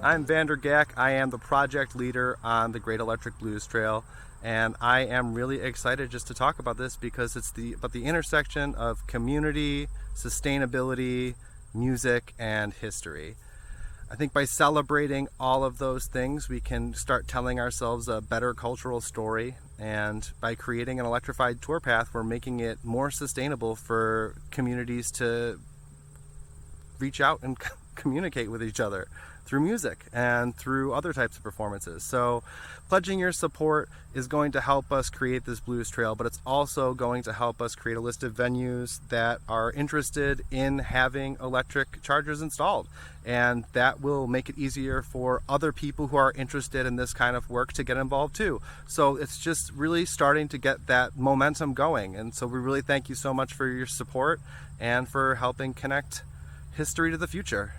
I'm Vander Gack. I am the project leader on the Great Electric Blues Trail, and I am really excited just to talk about this because it's about the intersection of community, sustainability, music, and history. I think by celebrating all of those things, we can start telling ourselves a better cultural story, and by creating an electrified tour path, we're making it more sustainable for communities to reach out and communicate with each other through music and through other types of performances. So pledging your support is going to help us create this blues trail, but it's also going to help us create a list of venues that are interested in having electric chargers installed, and that will make it easier for other people who are interested in this kind of work to get involved too. So it's just really starting to get that momentum going, and so we really thank you so much for your support and for helping connect history to the future.